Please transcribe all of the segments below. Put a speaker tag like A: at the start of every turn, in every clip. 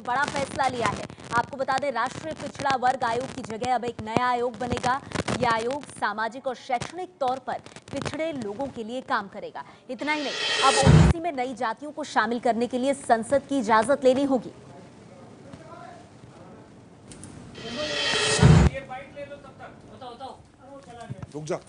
A: बड़ा फैसला लिया है। आपको बता दें, राष्ट्रीय पिछड़ा वर्ग आयोग की जगह अब एक नया आयोग बनेगा। यह आयोग सामाजिक और शैक्षणिक तौर पर पिछड़े लोगों के लिए काम करेगा। इतना ही नहीं, अब ओबीसी में नई जातियों को शामिल करने के लिए संसद की इजाजत लेनी होगी।
B: रुक जा।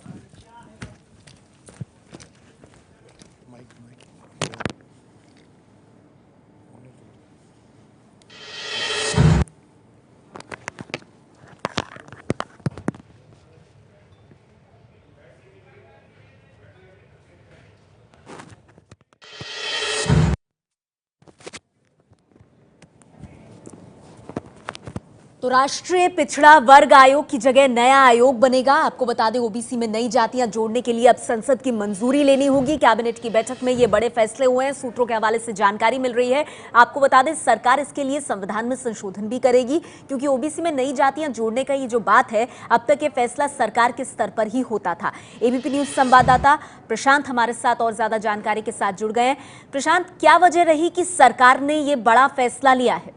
A: तो राष्ट्रीय पिछड़ा वर्ग आयोग की जगह नया आयोग बनेगा। आपको बता दें, ओबीसी में नई जातियां जोड़ने के लिए अब संसद की मंजूरी लेनी होगी। कैबिनेट की बैठक में ये बड़े फैसले हुए हैं, सूत्रों के हवाले से जानकारी मिल रही है। आपको बता दें, सरकार इसके लिए संविधान में संशोधन भी करेगी, क्योंकि ओबीसी में नई जातियां जोड़ने का ये जो बात है, अब तक ये फैसला सरकार के स्तर पर ही होता था। एबीपी न्यूज संवाददाता प्रशांत हमारे साथ और ज्यादा जानकारी के साथ जुड़ गए हैं। प्रशांत, क्या वजह रही कि सरकार ने ये बड़ा फैसला लिया है?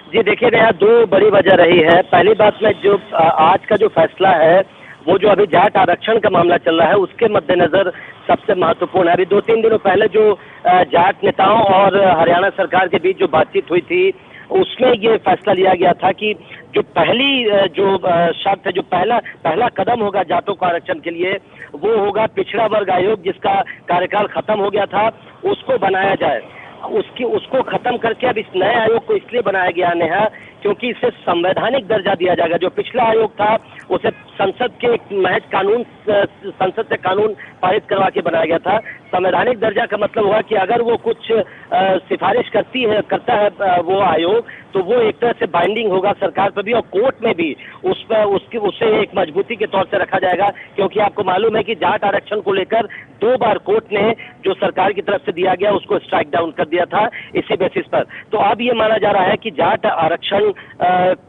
C: जी देखिए, यहाँ दो बड़ी वजह रही है। पहली बात में जो आज का जो फैसला है, वो जो अभी जाट आरक्षण का मामला चल रहा है, उसके मद्देनजर सबसे महत्वपूर्ण है। अभी 2-3 दिनों पहले जो जाट नेताओं और हरियाणा सरकार के बीच जो बातचीत हुई थी, उसमें ये फैसला लिया गया था कि जो पहली जो शर्त है, जो पहला कदम होगा जाटों को आरक्षण के लिए, वो होगा पिछड़ा वर्ग आयोग, जिसका कार्यकाल खत्म हो गया था, उसको बनाया जाए। उसको खत्म करके अब इस नए आयोग को इसलिए बनाया गया नेहा, क्योंकि इसे संवैधानिक दर्जा दिया जाएगा। जो पिछला आयोग था, उसे संसद के महज कानून, संसद से कानून पारित करवा के बनाया गया था। संवैधानिक दर्जा का मतलब हुआ कि अगर वो कुछ सिफारिश करता है वो आयोग, तो वो एक तरह से बाइंडिंग होगा सरकार पर भी, और कोर्ट में भी उसे एक मजबूती के तौर से रखा जाएगा। क्योंकि आपको मालूम है कि जाट आरक्षण को लेकर 2 बार कोर्ट ने जो सरकार की तरफ से दिया गया उसको स्ट्राइक डाउन कर दिया था इसी बेसिस पर। तो अब ये माना जा रहा है कि जाट आरक्षण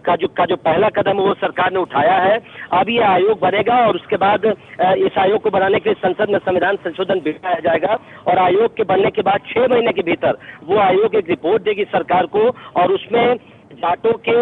C: का जो पहला कदम वो सरकार ने उठाया है। अब ये आयोग बनेगा और उसके बाद इस आयोग को बनाने के लिए संसद में संविधान संशोधन बिठाया जाएगा, और आयोग के बनने के बाद 6 महीने के भीतर वो आयोग एक रिपोर्ट देगी सरकार को, और उसमें जाटों के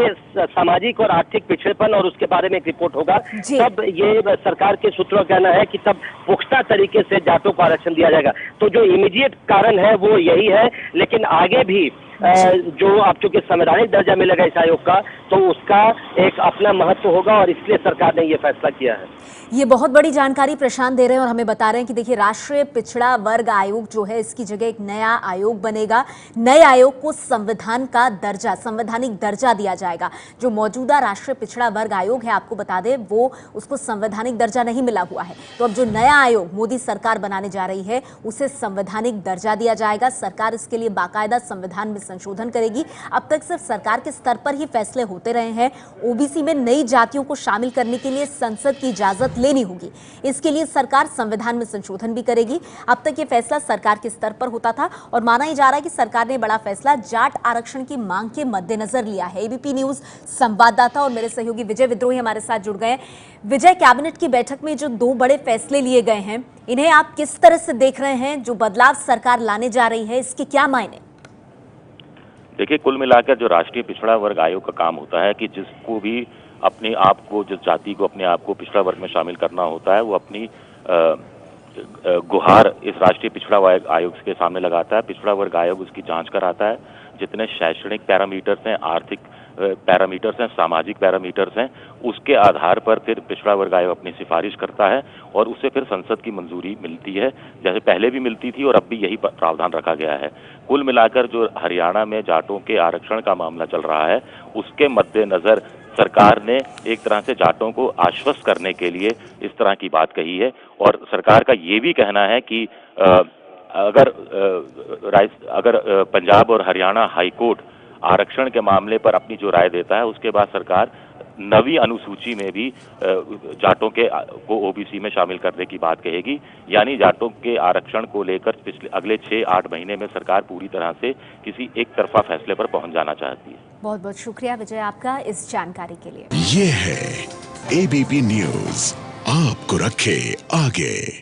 C: सामाजिक और आर्थिक पिछड़ेपन और उसके बारे में एक रिपोर्ट होगा। तब ये सरकार के सूत्रों का कहना है कि तब पुख्ता तरीके से जाटों को आरक्षण दिया जाएगा। तो जो इमीडिएट कारण है वो यही है, लेकिन आगे भी जो आप चूंकि संवैधानिक दर्जा मिलेगा इस आयोग का, तो उसका एक अपना महत्व होगा, और इसलिए सरकार ने ये फैसला किया है।
A: ये बहुत बड़ी जानकारी प्रशांत दे रहे हैं और हमें बता रहे हैं कि देखिए, राष्ट्रीय पिछड़ा वर्ग आयोग जो है, इसकी जगह एक नया आयोग बनेगा। नए आयोग को संविधान का दर्जा, संवैधानिक दर्जा दिया जाएगा। जो मौजूदा राष्ट्रीय पिछड़ा वर्ग आयोग है, आपको बता दें, वो उसको संवैधानिक दर्जा नहीं मिला हुआ है। तो अब जो नया आयोग मोदी सरकार बनाने जा रही है, उसे संवैधानिक दर्जा दिया जाएगा। सरकार इसके लिए बाकायदा संविधान में संशोधन करेगी। अब तक सिर्फ सरकार के स्तर पर ही फैसले होते रहे हैं। ओबीसी में नई जातियों को शामिल करने के लिए संसद की इजाजत लेनी होगी। इसके लिए सरकार संविधान में संशोधन भी करेगी। अब तक ये फैसला सरकार के स्तर पर होता था, और माना ही जा रहा है कि सरकार ने बड़ा फैसला जाट आरक्षण की मांग के मद्देनजर लिया है। एबीपी न्यूज संवाददाता और मेरे सहयोगी विजय विद्रोही हमारे साथ जुड़ गए। विजय, कैबिनेट की बैठक में जो 2 बड़े फैसले लिए गए हैं, इन्हें आप किस तरह से देख रहे हैं? जो बदलाव सरकार लाने जा रही है, इसके क्या मायने?
D: देखिए, कुल मिलाकर जो राष्ट्रीय पिछड़ा वर्ग आयोग का काम होता है कि जिसको भी अपने आप को, जिस जाति को अपने आप को पिछड़ा वर्ग में शामिल करना होता है, वो अपनी गुहार इस राष्ट्रीय पिछड़ा वर्ग आयोग के सामने लगाता है। पिछड़ा वर्ग आयोग उसकी जांच कराता है। जितने शैक्षणिक पैरामीटर्स हैं, आर्थिक पैरामीटर्स हैं, सामाजिक पैरामीटर्स हैं, उसके आधार पर फिर पिछड़ा वर्ग आयोग अपनी सिफारिश करता है, और उसे फिर संसद की मंजूरी मिलती है, जैसे पहले भी मिलती थी और अब भी यही प्रावधान रखा गया है। कुल मिलाकर जो हरियाणा में जाटों के आरक्षण का मामला चल रहा है, उसके मद्देनजर सरकार ने एक तरह से जाटों को आश्वस्त करने के लिए इस तरह की बात कही है। और सरकार का ये भी कहना है कि अगर पंजाब और हरियाणा हाईकोर्ट आरक्षण के मामले पर अपनी जो राय देता है, उसके बाद सरकार नवी अनुसूची में भी जाटों को ओबीसी में शामिल करने की बात कहेगी। यानी जाटों के आरक्षण को लेकर अगले 6-8 महीने में सरकार पूरी तरह से किसी एक तरफा फैसले पर पहुंच जाना चाहती है।
A: बहुत बहुत शुक्रिया विजय आपका इस जानकारी के लिए।
B: ये है एबीपी न्यूज, आपको रखे आगे।